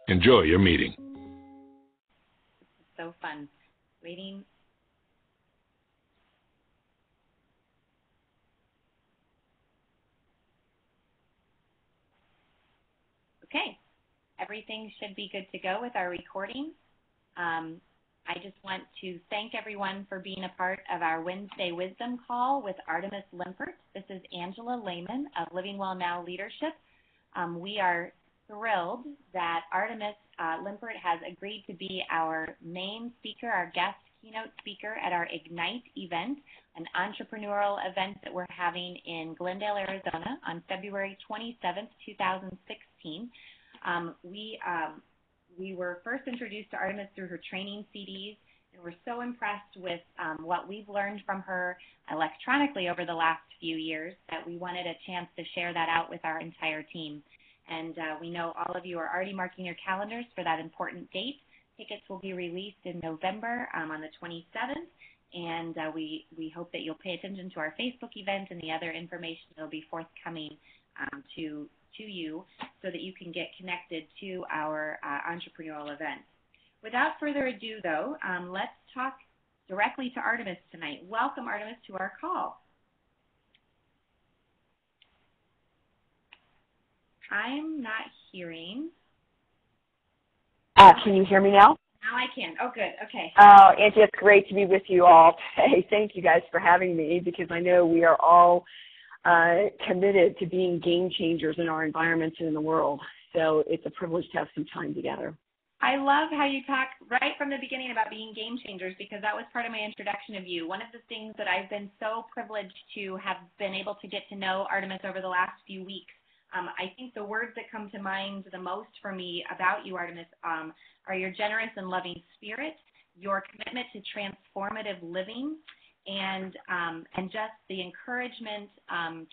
Enjoy your meeting. So fun. Waiting. Okay. Everything should be good to go with our recording. I just want to thank everyone for being a part of our Wednesday Wisdom Call with Artemis Limpert. This is Angela Lehman of Living Well Now Leadership. We are thrilled that Artemis Limpert has agreed to be our main speaker, our guest keynote speaker at our Ignite event, an entrepreneurial event that we're having in Glendale, Arizona on February 27th, 2016. We were first introduced to Artemis through her training CDs, and we're so impressed with what we've learned from her electronically over the last few years that we wanted a chance to share that out with our entire team. And we know all of you are already marking your calendars for that important date. Tickets will be released in November on the 27th, and we hope that you'll pay attention to our Facebook event and the other information that will be forthcoming to you so that you can get connected to our entrepreneurial event. Without further ado, though, let's talk directly to Artemis tonight. Welcome, Artemis, to our call. I'm not hearing. Can you hear me now? Now I can. Oh, good. Okay. Oh, Angie, it's great to be with you all today. Thank you guys for having me, because I know we are all committed to being game changers in our environments and in the world. So it's a privilege to have some time together. I love how you talk right from the beginning about being game changers, because that was part of my introduction of you. One of the things that I've been so privileged to have been able to get to know Artemis over the last few weeks, I think the words that come to mind the most for me about you, Artemis, are your generous and loving spirit, your commitment to transformative living, and just the encouragement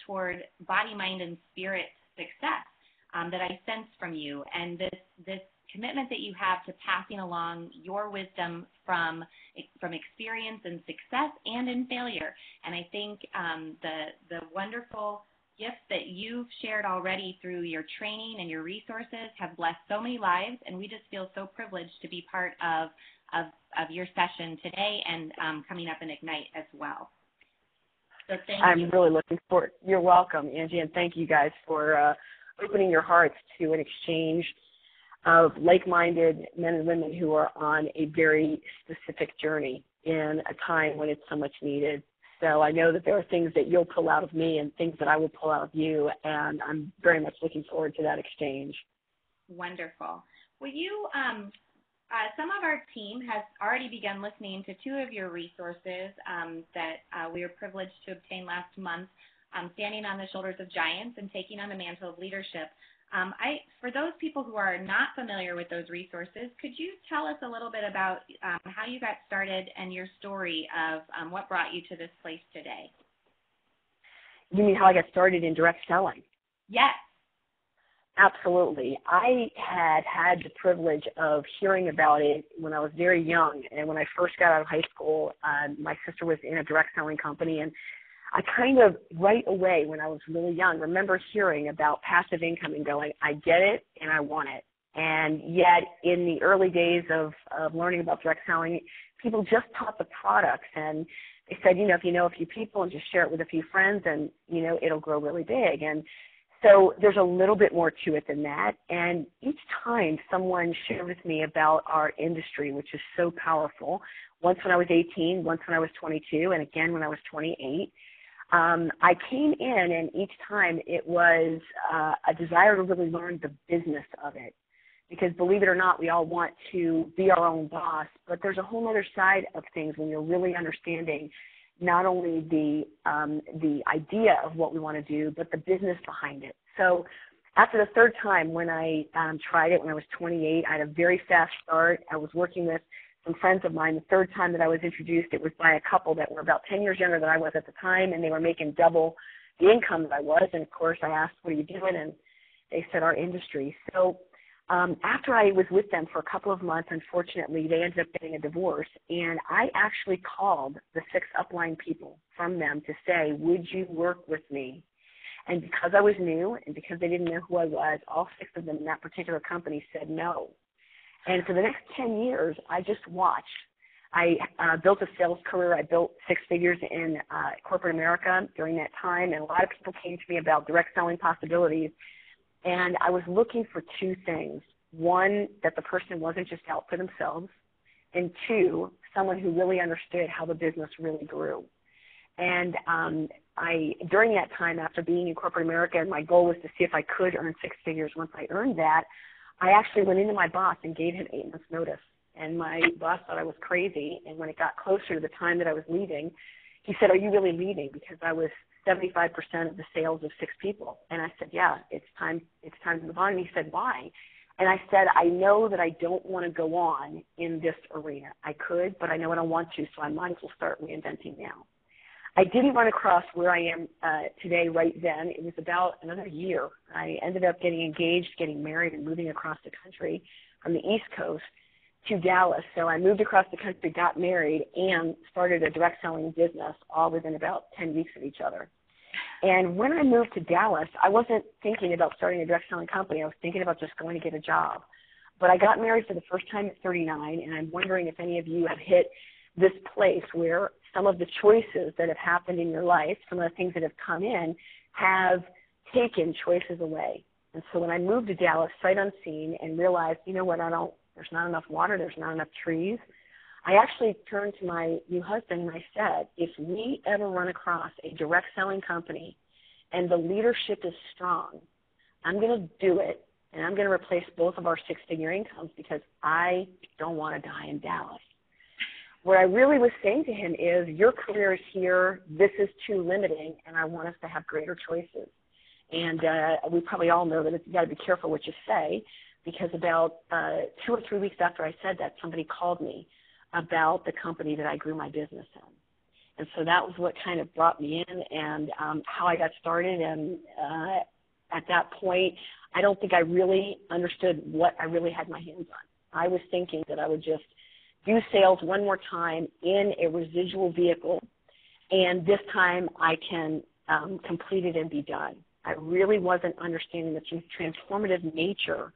toward body, mind, and spirit success that I sense from you, and this commitment that you have to passing along your wisdom from experience and success and in failure. And I think the wonderful gifts that you've shared already through your training and your resources have blessed so many lives, and we just feel so privileged to be part of your session today and coming up in Ignite as well. So thank you. I'm really looking forward. You're welcome, Angie, and thank you guys for opening your hearts to an exchange of like-minded men and women who are on a very specific journey in a time when it's so much needed. So I know that there are things that you'll pull out of me and things that I will pull out of you, and I'm very much looking forward to that exchange. Wonderful. Will you, some of our team has already begun listening to two of your resources that we were privileged to obtain last month, Standing on the Shoulders of Giants and Taking on the Mantle of Leadership. For those people who are not familiar with those resources, could you tell us a little bit about how you got started and your story of what brought you to this place today? You mean how I got started in direct selling? Yes. Absolutely. I had the privilege of hearing about it when I was very young, and when I first got out of high school, my sister was in a direct selling company, and I kind of right away when I was really young remember hearing about passive income and going, I get it and I want it. And yet in the early days of learning about direct selling, people just taught the products, and they said, if you know a few people and just share it with a few friends, and, it'll grow really big. And so there's a little bit more to it than that. And each time someone shared with me about our industry, which is so powerful, once when I was 18, once when I was 22, and again when I was 28, I came in, and each time it was a desire to really learn the business of it. Because believe it or not, we all want to be our own boss, but there's a whole other side of things when you're really understanding not only the idea of what we want to do, but the business behind it. So after the third time when I tried it when I was 28, I had a very fast start. I was working with some friends of mine. The third time that I was introduced, it was by a couple that were about 10 years younger than I was at the time, and they were making double the income that I was. And, of course, I asked, what are you doing? And they said, our industry. So after I was with them for a couple of months, unfortunately, they ended up getting a divorce, and I actually called the 6 upline people from them to say, would you work with me? And because I was new and because they didn't know who I was, all 6 of them in that particular company said no. And for the next 10 years, I just watched. I built a sales career. I built six figures in corporate America during that time, and a lot of people came to me about direct selling possibilities. And I was looking for two things. One, that the person wasn't just out for themselves, and two, someone who really understood how the business really grew. And during that time, after being in corporate America, my goal was to see if I could earn six figures. Once I earned that, I actually went into my boss and gave him 8 months' notice. And my boss thought I was crazy. And when it got closer to the time that I was leaving, he said, "Are you really leaving?" Because I was 75% of the sales of 6 people. And I said, "Yeah, it's time to move on." And he said, "Why?" And I said, "I know that I don't want to go on in this arena. I could, but I know I don't want to, so I might as well start reinventing now." I didn't run across where I am today right then. It was about another year. I ended up getting engaged, getting married, and moving across the country from the East Coast to Dallas. So I moved across the country, got married, and started a direct selling business all within about 10 weeks of each other. And when I moved to Dallas, I wasn't thinking about starting a direct selling company. I was thinking about just going to get a job. But I got married for the first time at 39, and I'm wondering if any of you have hit this place where some of the choices that have happened in your life, some of the things that have come in, have taken choices away. And so when I moved to Dallas, sight unseen, and realized, you know what, there's not enough water, there's not enough trees, I actually turned to my new husband and I said, if we ever run across a direct selling company and the leadership is strong, I'm going to do it, and I'm going to replace both of our six-figure incomes because I don't want to die in Dallas. What I really was saying to him is, your career is here, this is too limiting, and I want us to have greater choices. And we probably all know that you've got to be careful what you say, because about 2 or 3 weeks after I said that, somebody called me about the company that I grew my business in. And so that was what kind of brought me in and how I got started. And at that point, I don't think I really understood what I really had my hands on. I was thinking that I would just do sales one more time in a residual vehicle, and this time I can complete it and be done. I really wasn't understanding the transformative nature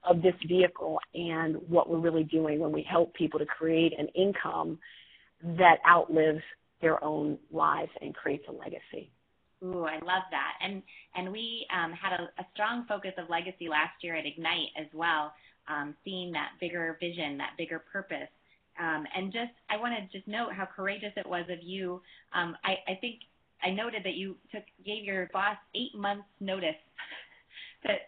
of this vehicle and what we're really doing when we help people to create an income that outlives their own lives and creates a legacy. Ooh, I love that. And we had a strong focus of legacy last year at Ignite as well, seeing that bigger vision, that bigger purpose. And I want to just note how courageous it was of you. I think I noted that you gave your boss 8 months notice that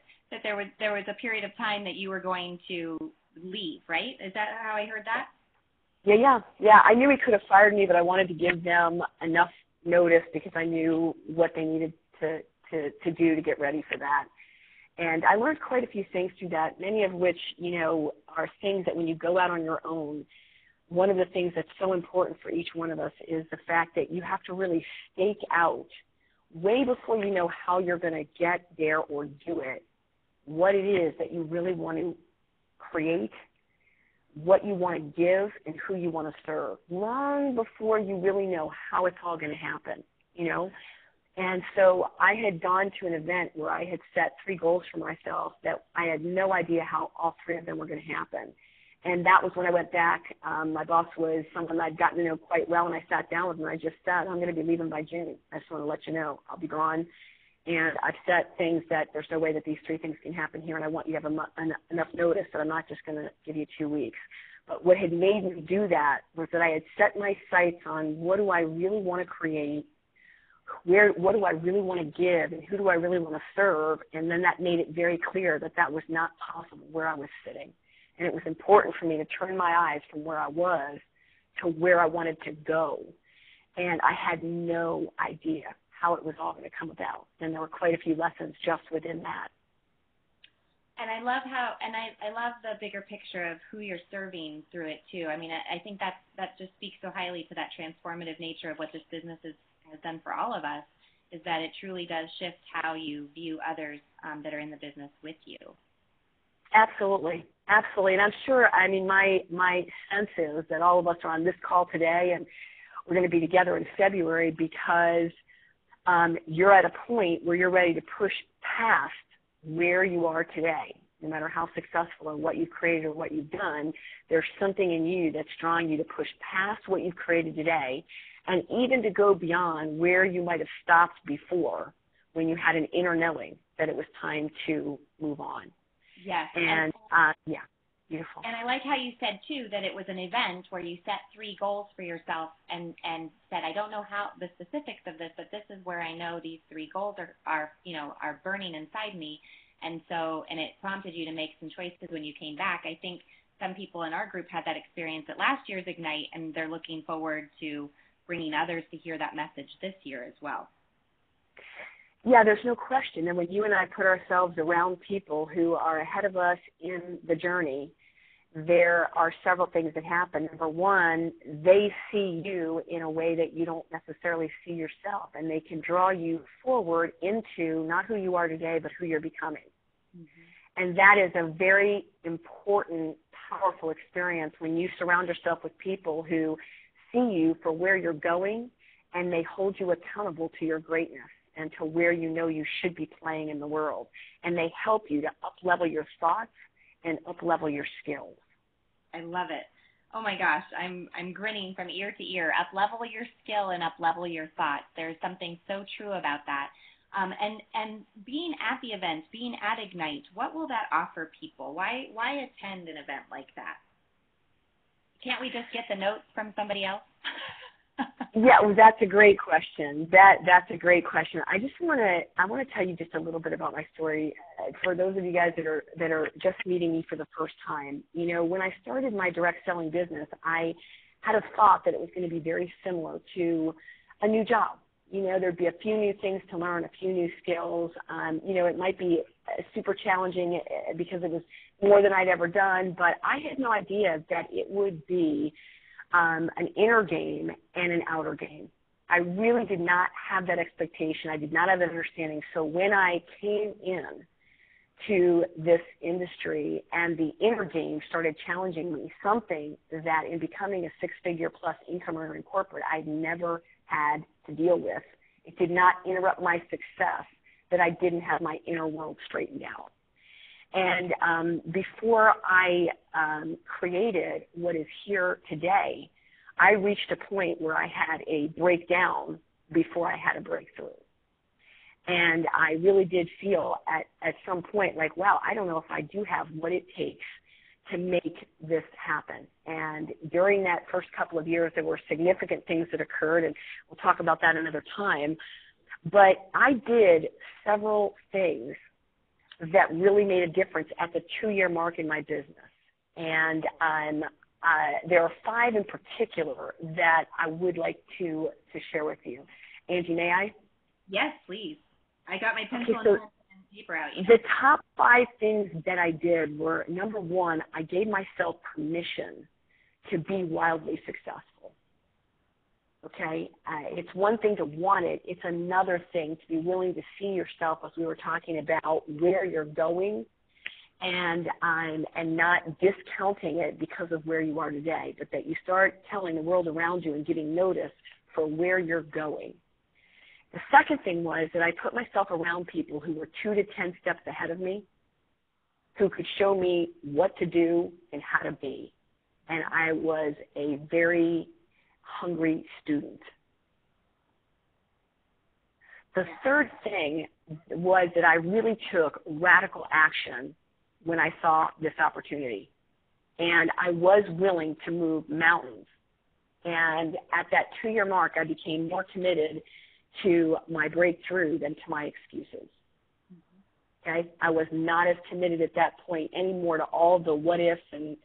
there was a period of time that you were going to leave, right? Is that how I heard that? Yeah. I knew he could have fired me, but I wanted to give them enough notice because I knew what they needed to do to get ready for that. And I learned quite a few things through that, many of which, are things that when you go out on your own, one of the things that's so important for each one of us is the fact that you have to really stake out way before you know how you're going to get there or do it, what it is that you really want to create, what you want to give, and who you want to serve, long before you really know how it's all going to happen, And so I had gone to an event where I had set 3 goals for myself that I had no idea how all 3 of them were going to happen. And that was when I went back. My boss was someone I'd gotten to know quite well, and I sat down with him, and I just said, I'm going to be leaving by June. I just want to let you know I'll be gone. And I've set things that there's no way that these 3 things can happen here, and I want you to have enough notice that I'm not just going to give you 2 weeks. But what had made me do that was that I had set my sights on what do I really want to create, what do I really want to give, and who do I really want to serve, and then that made it very clear that that was not possible where I was sitting. And it was important for me to turn my eyes from where I was to where I wanted to go. And I had no idea how it was all going to come about. And there were quite a few lessons just within that. And I love I love the bigger picture of who you're serving through it too. I mean, I think that just speaks so highly to that transformative nature of what this business has done for all of us, is that it truly does shift how you view others that are in the business with you. Absolutely. And I'm sure, my sense is that all of us are on this call today, and we're going to be together in February because you're at a point where you're ready to push past where you are today. no matter how successful or what you've created or what you've done, there's something in you that's drawing you to push past what you've created today and even to go beyond where you might have stopped before when you had an inner knowing that it was time to move on. Yes. And, yeah, beautiful. And I like how you said, too, that it was an event where you set 3 goals for yourself and said, I don't know how the specifics of this, but this is where I know these 3 goals are burning inside me. And it prompted you to make some choices when you came back. I think some people in our group had that experience at last year's Ignite, and they're looking forward to bringing others to hear that message this year as well. Yeah, there's no question. And when you and I put ourselves around people who are ahead of us in the journey, there are several things that happen. Number one, they see you in a way that you don't necessarily see yourself, and they can draw you forward into not who you are today, but who you're becoming. Mm-hmm. And that is a very important, powerful experience when you surround yourself with people who see you for where you're going, and they hold you accountable to your greatness and to where you know you should be playing in the world. And they help you to up-level your thoughts and up-level your skills. I love it. Oh, my gosh, I'm grinning from ear to ear. Up-level your skill and up-level your thoughts. There's something so true about that. And being at the event, being at Ignite, what will that offer people? Why attend an event like that? Can't we just get the notes from somebody else? Yeah, well, that's a great question. That's a great question. I want to tell you just a little bit about my story for those of you guys that are just meeting me for the first time. You know, when I started my direct selling business, I had a thought that it was going to be very similar to a new job. You know, there'd be a few new things to learn, a few new skills. You know, it might be super challenging because it was more than I'd ever done, but I had no idea that it would be an inner game and an outer game. I really did not have that expectation. I did not have that understanding. So when I came in to this industry and the inner game started challenging me, something that in becoming a 6-figure plus income earner in corporate I'd never had to deal with. It did not interrupt my success that I didn't have my inner world straightened out. And before I created what is here today, I reached a point where I had a breakdown before I had a breakthrough. And I really did feel at some point like, wow, I don't know if I do have what it takes to make this happen. And during that first couple of years, there were significant things that occurred, and we'll talk about that another time. But I did several things that really made a difference at the 2-year mark in my business. And there are 5 in particular that I would like to share with you. Angie, may I? Yes, please. I got my pencil and paper out. The top 5 things that I did were, number 1, I gave myself permission to be wildly successful. Okay? It's one thing to want it. It's another thing to be willing to see yourself, as we were talking about, where you're going and not discounting it because of where you are today, but that you start telling the world around you and giving notice for where you're going. The second thing was that I put myself around people who were 2 to 10 steps ahead of me, who could show me what to do and how to be. And I was a very hungry student. The third thing was that I really took radical action when I saw this opportunity. And I was willing to move mountains. And at that 2-year mark, I became more committed to my breakthrough than to my excuses. Okay? I was not as committed at that point anymore to all the what ifs and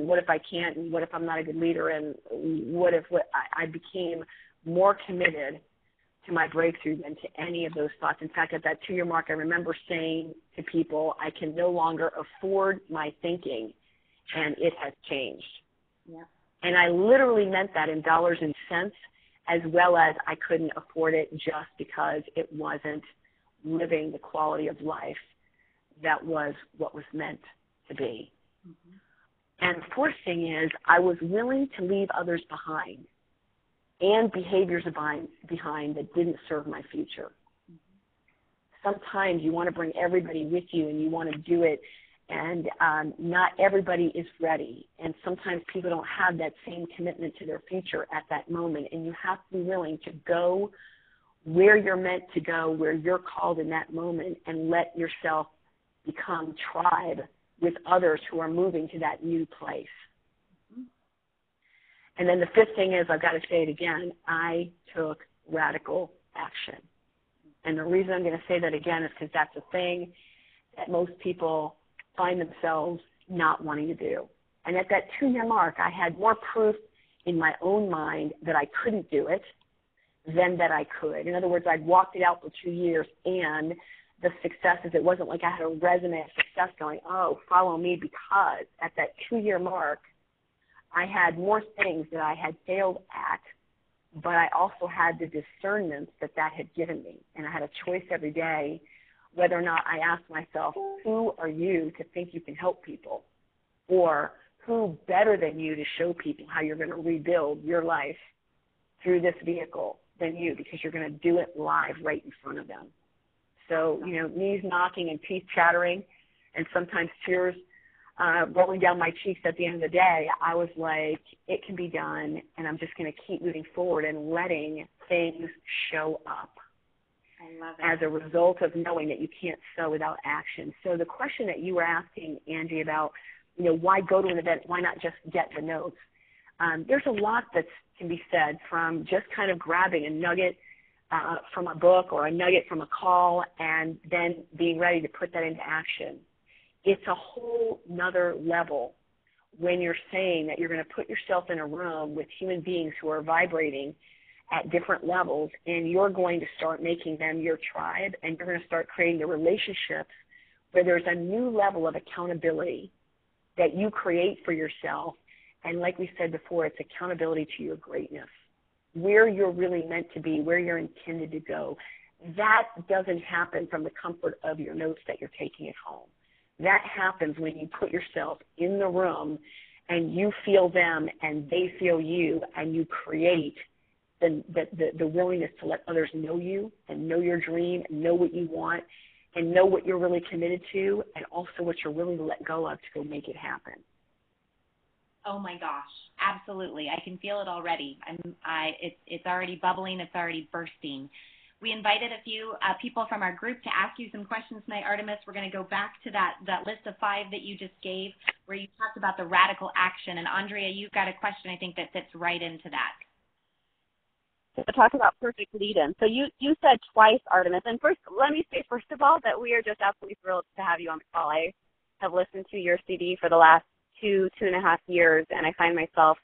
what if I can't and what if I'm not a good leader and I became more committed to my breakthrough than to any of those thoughts. In fact, at that 2-year mark, I remember saying to people, I can no longer afford my thinking, and it has changed. Yeah. And I literally meant that in dollars and cents, as well as I couldn't afford it just because it wasn't living the quality of life that was what was meant to be. Mm-hmm. And the fourth thing is I was willing to leave others behind and behaviors behind that didn't serve my future. Mm-hmm. Sometimes you want to bring everybody with you and you want to do it And not everybody is ready. And sometimes people don't have that same commitment to their future at that moment. And you have to be willing to go where you're meant to go, where you're called in that moment, and let yourself become tribe with others who are moving to that new place. And then the fifth thing is, I've got to say it again, I took radical action. And the reason I'm going to say that again is because that's a thing that most people find themselves not wanting to do. And at that 2-year mark, I had more proof in my own mind that I couldn't do it than that I could. In other words, I'd walked it out for 2 years, and the successes, it wasn't like I had a resume of success going, oh, follow me, because at that 2-year mark, I had more things that I had failed at, but I also had the discernment that that had given me. And I had a choice every day whether or not I asked myself, who are you to think you can help people? Or who better than you to show people how you're going to rebuild your life through this vehicle than you, because you're going to do it live right in front of them. So, you know, knees knocking and teeth chattering and sometimes tears rolling down my cheeks at the end of the day, I was like, it can be done, and I'm just going to keep moving forward and letting things show up. I love it. As a result of knowing that you can't sow without action. So the question that you were asking, Angie, about, you know, why go to an event? Why not just get the notes? There's a lot that can be said, from just kind of grabbing a nugget from a book or a nugget from a call and then being ready to put that into action. It's a whole nother level when you're saying that you're going to put yourself in a room with human beings who are vibrating at different levels, and you're going to start making them your tribe, and you're going to start creating the relationships where there's a new level of accountability that you create for yourself. And like we said before, it's accountability to your greatness, where you're really meant to be, where you're intended to go. That doesn't happen from the comfort of your notes that you're taking at home. That happens when you put yourself in the room and you feel them and they feel you, and you create the willingness to let others know you and know your dream and know what you want and know what you're really committed to, and also what you're willing to let go of to go make it happen. Oh my gosh, absolutely. I can feel it already. It's already bubbling. It's already bursting. We invited a few people from our group to ask you some questions tonight, Artemis. We're going to go back to that list of 5 that you just gave, where you talked about the radical action. And Andrea, you've got a question I think that fits right into that. To talk about perfect lead-in. So you said twice, Artemis. And first, let me say, first of all, that we are just absolutely thrilled to have you on the call. I have listened to your CD for the last 2.5 years, and I find myself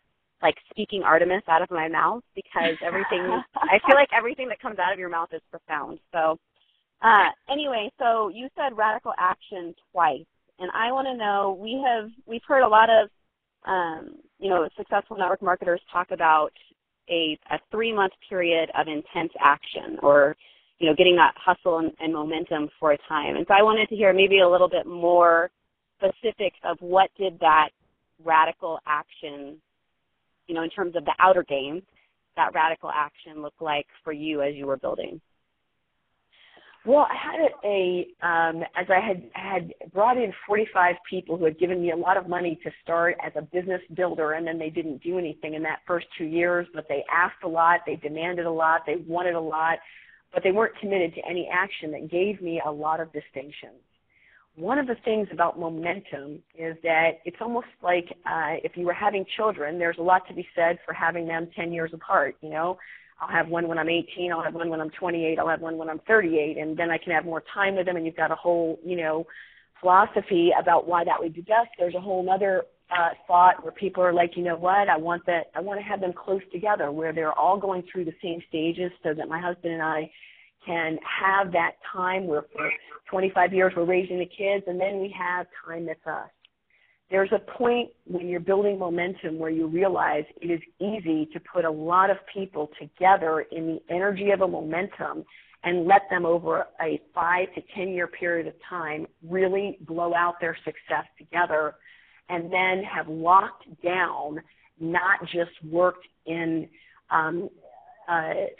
like speaking Artemis out of my mouth, because I feel like everything that comes out of your mouth is profound. So anyway, so you said radical action twice, and I want to know, we've heard a lot of successful network marketers talk about a 3-month period of intense action, or getting that hustle and momentum for a time. And so I wanted to hear maybe a little bit more specifics of what did that radical action, in terms of the outer game, that radical action look like for you as you were building? Well, I had as I had brought in 45 people who had given me a lot of money to start as a business builder, and then they didn't do anything in that first 2 years, but they asked a lot, they demanded a lot, they wanted a lot, but they weren't committed to any action. That gave me a lot of distinctions. One of the things about momentum is that it's almost like if you were having children, there's a lot to be said for having them 10 years apart, I'll have one when I'm 18, I'll have one when I'm 28, I'll have one when I'm 38, and then I can have more time with them, and you've got a whole, philosophy about why that would be best. There's a whole other thought where people are like, you know what, I want to have them close together, where they're all going through the same stages, so that my husband and I can have that time where for 25 years we're raising the kids, and then we have time that's us. There's a point when you're building momentum where you realize it is easy to put a lot of people together in the energy of a momentum and let them over a 5 to 10 year period of time really blow out their success together, and then have locked down, not just worked in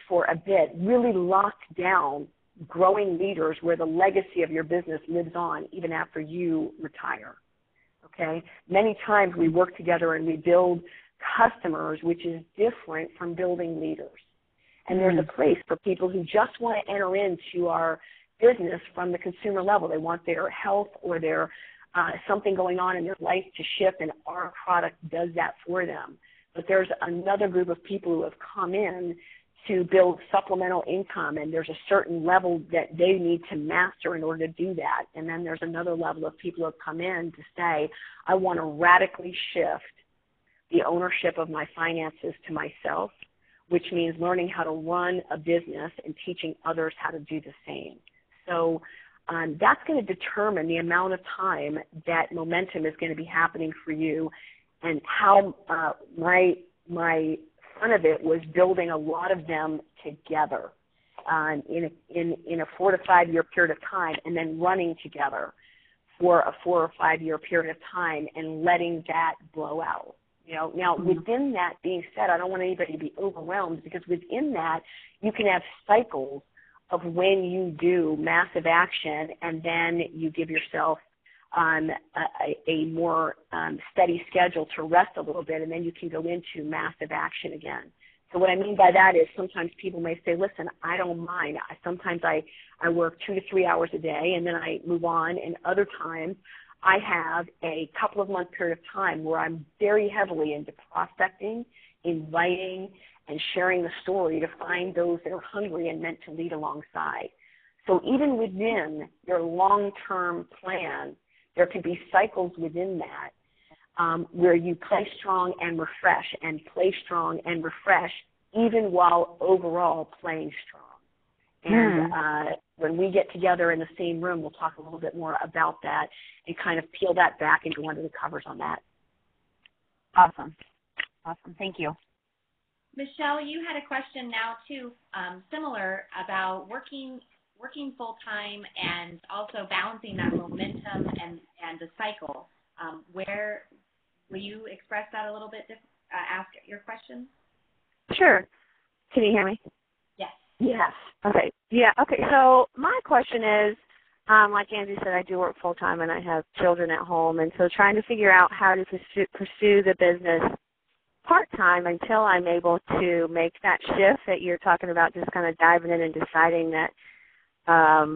for a bit, really locked down growing leaders where the legacy of your business lives on even after you retire, okay? Many times we work together and we build customers, which is different from building leaders. And there's a place for people who just want to enter into our business from the consumer level. They want their health or their something going on in their life to shift, and our product does that for them. But there's another group of people who have come in to build supplemental income, and there's a certain level that they need to master in order to do that. And then there's another level of people who have come in to say, I want to radically shift the ownership of my finances to myself, which means learning how to run a business and teaching others how to do the same. So that's going to determine the amount of time that momentum is going to be happening for you, and how my fun of it was building a lot of them together in a 4 to 5 year period of time, and then running together for a 4 or 5 year period of time and letting that blow out. You know, now within that being said, I don't want anybody to be overwhelmed, because within that you can have cycles of when you do massive action and then you give yourself a more steady schedule to rest a little bit, and then you can go into massive action again. So what I mean by that is sometimes people may say, listen, I don't mind. Sometimes I work 2 to 3 hours a day and then I move on, and other times I have a couple of month period of time where I'm very heavily into prospecting, inviting, and sharing the story to find those that are hungry and meant to lead alongside. So even within your long-term plan, there can be cycles within that where you play strong and refresh, and play strong and refresh, even while overall playing strong. And when we get together in the same room, we'll talk a little bit more about that and kind of peel that back into one of the covers on that. Awesome. Awesome. Thank you. Michelle, you had a question now too, similar, about working full-time and also balancing that momentum and the cycle. Where will you express that a little bit, ask your question? Sure. Can you hear me? Yes. Yes. Okay. Yeah. Okay. So my question is, like Angie said, I do work full-time and I have children at home, and so trying to figure out how to pursue the business part-time until I'm able to make that shift that you're talking about, just kind of diving in and deciding that,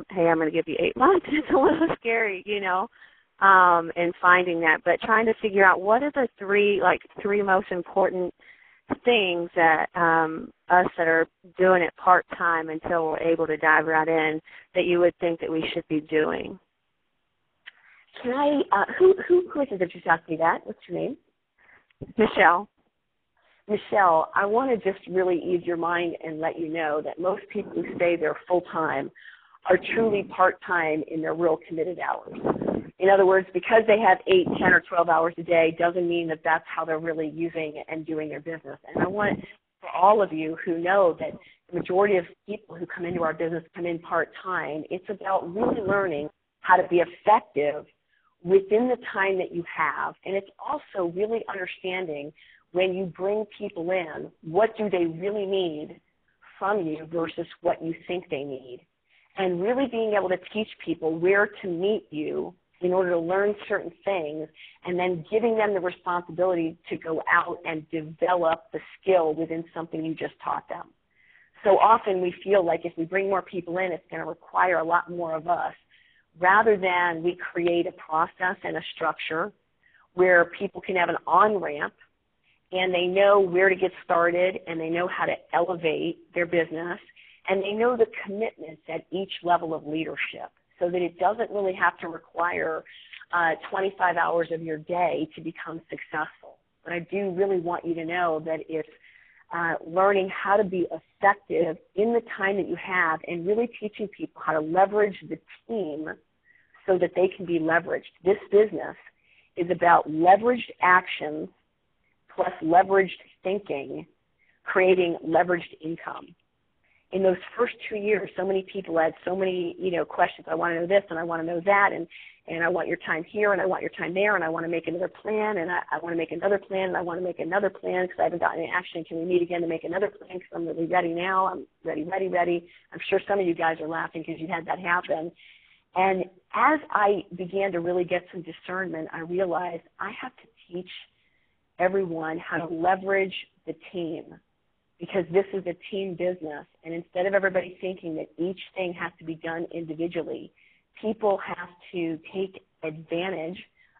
hey, I'm going to give you 8 months. It's a little scary, you know, and finding that. But trying to figure out what are the three most important things that us that are doing it part-time until we're able to dive right in that you would think that we should be doing. Can I, who is it that just asked me that? What's your name? Michelle. Michelle, I want to just really ease your mind and let you know that most people who say they're full-time are truly part-time in their real committed hours. In other words, because they have 8, 10, or 12 hours a day doesn't mean that that's how they're really using and doing their business. And I want for all of you who know that the majority of people who come into our business come in part-time, it's about really learning how to be effective within the time that you have. And it's also really understanding when you bring people in, what do they really need from you versus what you think they need. And really being able to teach people where to meet you in order to learn certain things, and then giving them the responsibility to go out and develop the skill within something you just taught them. So often we feel like if we bring more people in, it's going to require a lot more of us, rather than we create a process and a structure where people can have an on-ramp and they know where to get started and they know how to elevate their business and they know the commitments at each level of leadership, so that it doesn't really have to require 25 hours of your day to become successful. But I do really want you to know that it's learning how to be effective in the time that you have and really teaching people how to leverage the team so that they can be leveraged. This business is about leveraged actions plus leveraged thinking, creating leveraged income. In those first 2 years, so many people had so many, questions. I want to know this and I want to know that. And and I want your time here, and I want your time there, and I want to make another plan, and I want to make another plan, and I want to make another plan because I haven't gotten any action. Can we meet again to make another plan because I'm really ready now? I'm ready. I'm sure some of you guys are laughing because you had that happen. And as I began to really get some discernment, I realized I have to teach everyone how to leverage the team, because this is a team business. And instead of everybody thinking that each thing has to be done individually, people have to take advantage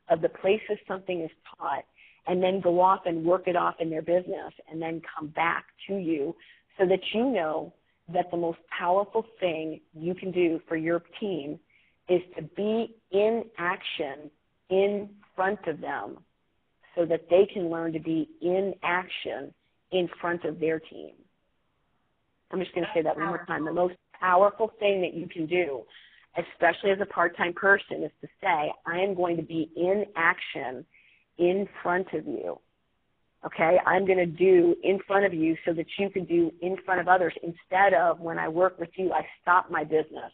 of the places something is taught and then go off and work it off in their business and then come back to you so that you know that the most powerful thing you can do for your team is to be in action in front of them so that they can learn to be in action in front of their team. I'm just going to say that one more time. The most powerful thing that you can do, especially as a part-time person, is to say, I am going to be in action in front of you. Okay? I'm going to do in front of you so that you can do in front of others, instead of when I work with you, I stop my business.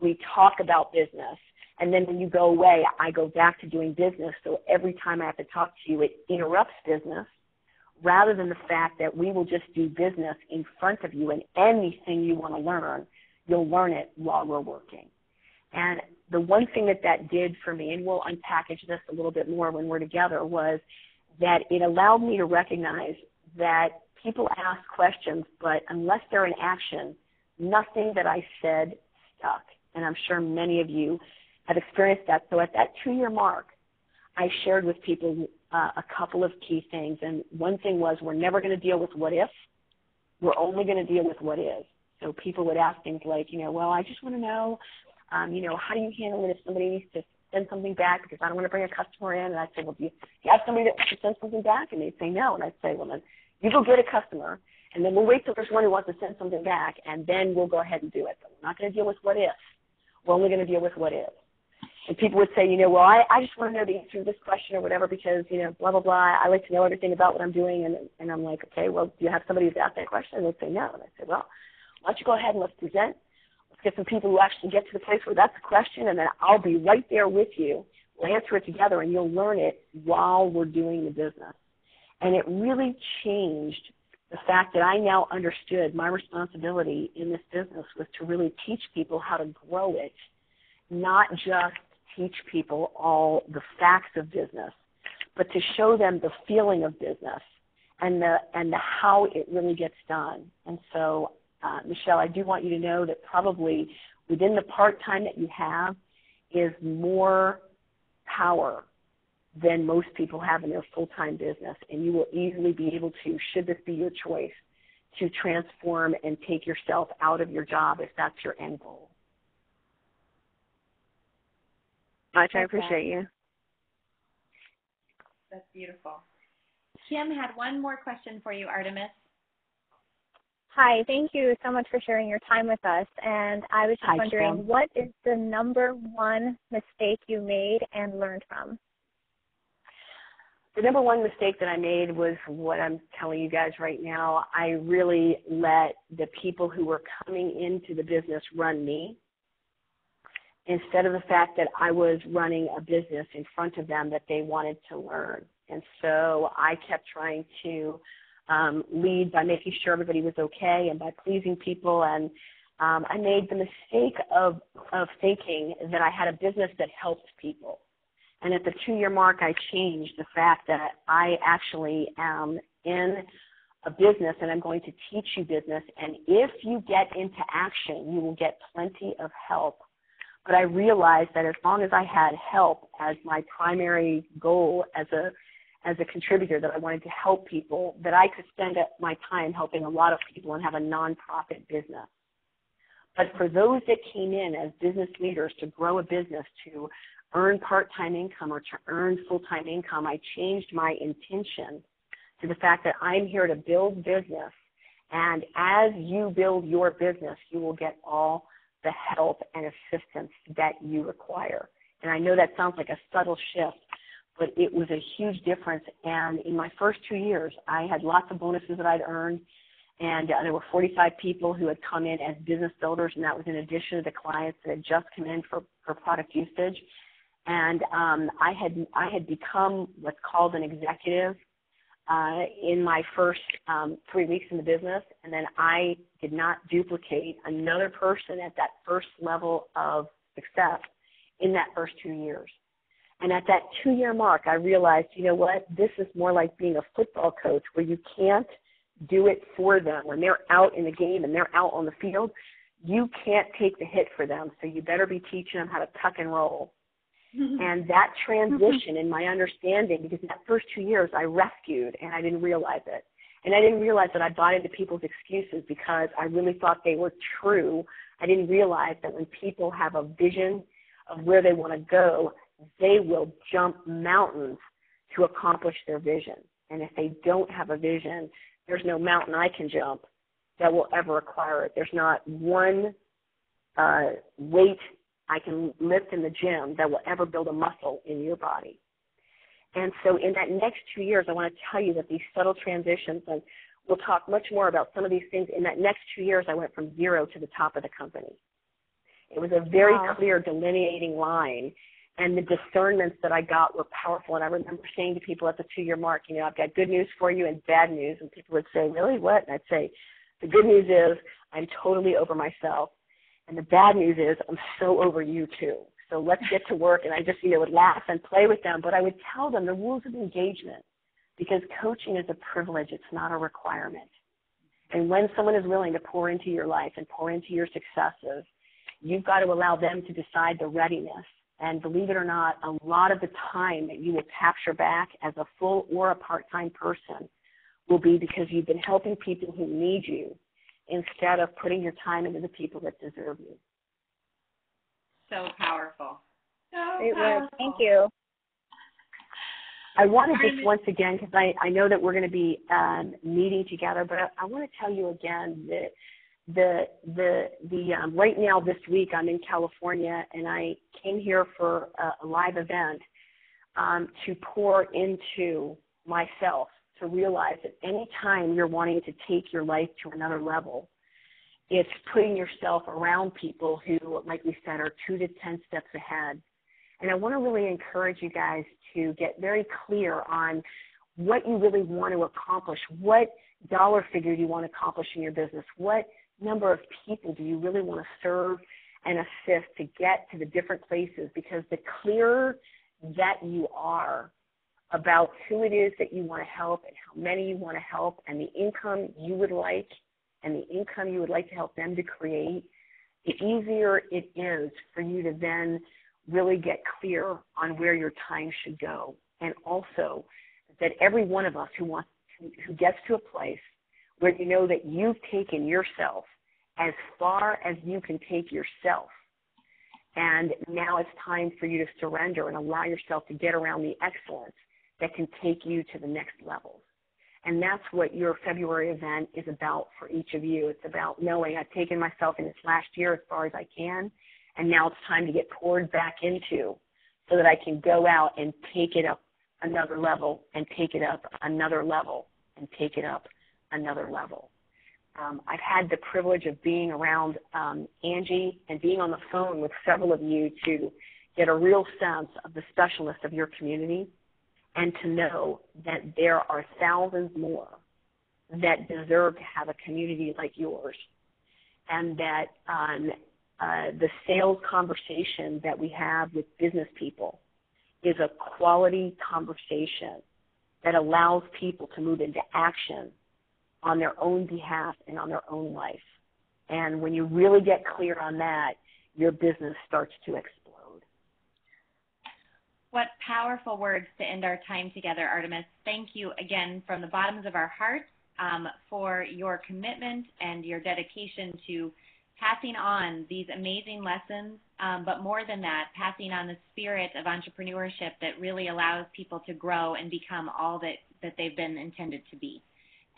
We talk about business. And then when you go away, I go back to doing business. So every time I have to talk to you, it interrupts business, rather than the fact that we will just do business in front of you, and anything you want to learn, you'll learn it while we're working. And the one thing that did for me, and we'll unpackage this a little bit more when we're together, was that it allowed me to recognize that people ask questions, but unless they're in action, nothing that I said stuck. And I'm sure many of you have experienced that. So at that 2-year mark, I shared with people a couple of key things. And one thing was, we're never going to deal with what if. We're only going to deal with what is. So people would ask things like, well, I just want to know, how do you handle it if somebody needs to send something back because I don't want to bring a customer in? And I'd say, well, do you have somebody that wants to send something back? And they'd say no. And I'd say, well, then you go get a customer, and then we'll wait till there's one who wants to send something back, and then we'll go ahead and do it. But we're not going to deal with what if. We're only going to deal with what is. And people would say, well, I just want to know the answer to this question or whatever because, blah, blah, blah. I like to know everything about what I'm doing. And I'm like, okay, well, do you have somebody who's asked that question? And they'd say no. And I'd say, well, why don't you go ahead and let's present. Let's get some people who actually get to the place where that's the question, and then I'll be right there with you. We'll answer it together, and you'll learn it while we're doing the business. And it really changed the fact that I now understood my responsibility in this business was to really teach people how to grow it, not just teach people all the facts of business, but to show them the feeling of business and the how it really gets done. And so, Michelle, I do want you to know that probably within the part-time that you have is more power than most people have in their full-time business, and you will easily be able to, should this be your choice, to transform and take yourself out of your job if that's your end goal. Much, I appreciate you. That's beautiful. Kim had one more question for you, Artemis. Hi, thank you so much for sharing your time with us. And I was just wondering, Kim. What is the number one mistake you made and learned from? The number one mistake that I made was what I'm telling you guys right now. I really let the people who were coming into the business run me, instead of the fact that I was running a business in front of them that they wanted to learn. And so I kept trying to lead by making sure everybody was okay and by pleasing people. And I made the mistake of thinking that I had a business that helped people. And at the 2-year mark, I changed the fact that I actually am in a business and I'm going to teach you business. And if you get into action, you will get plenty of help. But I realized that as long as I had help as my primary goal as a contributor, that I wanted to help people, that I could spend my time helping a lot of people and have a nonprofit business. But for those that came in as business leaders to grow a business, to earn part-time income or to earn full-time income, I changed my intention to the fact that I'm here to build business. And as you build your business, you will get all the help and assistance that you require. And I know that sounds like a subtle shift, but it was a huge difference. And in my first 2 years, I had lots of bonuses that I'd earned, and there were 45 people who had come in as business builders, and that was in addition to the clients that had just come in for product usage. And I had become what's called an executive in my first 3 weeks in the business, and then I did not duplicate another person at that first level of success in that first 2 years. And at that 2-year mark, I realized, you know what, this is more like being a football coach where you can't do it for them. When they're out in the game and they're out on the field, you can't take the hit for them, so you better be teaching them how to tuck and roll. And that transition in my understanding, because in that first 2 years I rescued and I didn't realize it. And I didn't realize that I bought into people's excuses because I really thought they were true. I didn't realize that when people have a vision of where they want to go, they will jump mountains to accomplish their vision. And if they don't have a vision, there's no mountain I can jump that will ever acquire it. There's not one weight I can lift in the gym that will ever build a muscle in your body. And so in that next 2 years, I want to tell you that these subtle transitions, and we'll talk much more about some of these things, in that next 2 years, I went from 0 to the top of the company. It was a very clear delineating line, and the discernments that I got were powerful. And I remember saying to people at the 2-year mark, you know, I've got good news for you and bad news. And people would say, really, what? And I'd say, the good news is I'm totally over myself. And the bad news is I'm so over you too. So let's get to work. And I just, you know, would laugh and play with them. But I would tell them the rules of engagement, because coaching is a privilege. It's not a requirement. And when someone is willing to pour into your life and pour into your successes, you've got to allow them to decide the readiness. And believe it or not, a lot of the time that you will capture back as a full or a part-time person will be because you've been helping people who need you instead of putting your time into the people that deserve you. So powerful. Great work. Thank you. I want to just once again, because I know that we're going to be meeting together, but I want to tell you again that right now this week I'm in California, and I came here for a live event to pour into myself, to realize that any time you're wanting to take your life to another level, it's putting yourself around people who, like we said, are 2 to 10 steps ahead. And I want to really encourage you guys to get very clear on what you really want to accomplish. What dollar figure do you want to accomplish in your business? What number of people do you really want to serve and assist to get to the different places? Because the clearer that you are about who it is that you want to help and how many you want to help and the income you would like and the income you would like to help them to create, the easier it is for you to then really get clear on where your time should go. And also that every one of us who gets to a place where you know that you've taken yourself as far as you can take yourself, and now it's time for you to surrender and allow yourself to get around the excellence that can take you to the next level. And that's what your February event is about for each of you. It's about knowing I've taken myself in this last year as far as I can, and now it's time to get poured back into so that I can go out and take it up another level and take it up another level and take it up another level. I've had the privilege of being around Angie and being on the phone with several of you to get a real sense of the specialness of your community, and to know that there are thousands more that deserve to have a community like yours, and that the sales conversation that we have with business people is a quality conversation that allows people to move into action on their own behalf and on their own life. And when you really get clear on that, your business starts to explode. What powerful words to end our time together, Artemis. Thank you again from the bottoms of our hearts for your commitment and your dedication to passing on these amazing lessons, but more than that, passing on the spirit of entrepreneurship that really allows people to grow and become all that they've been intended to be.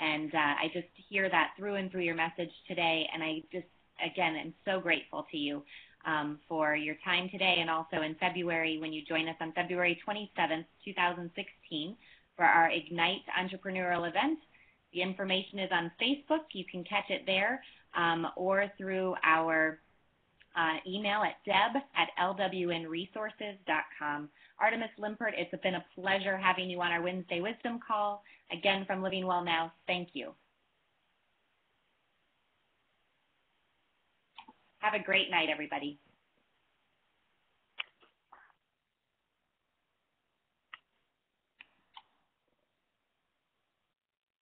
And I just hear that through and through your message today, and I just, again, am so grateful to you for your time today, and also in February when you join us on February 27th, 2016 for our Ignite Entrepreneurial Event. The information is on Facebook. You can catch it there or through our email at deb@lwnresources.com. Artemis Limpert, it's been a pleasure having you on our Wednesday Wisdom Call. Again, from Living Well Now, thank you. Have a great night, everybody.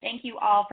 Thank you all.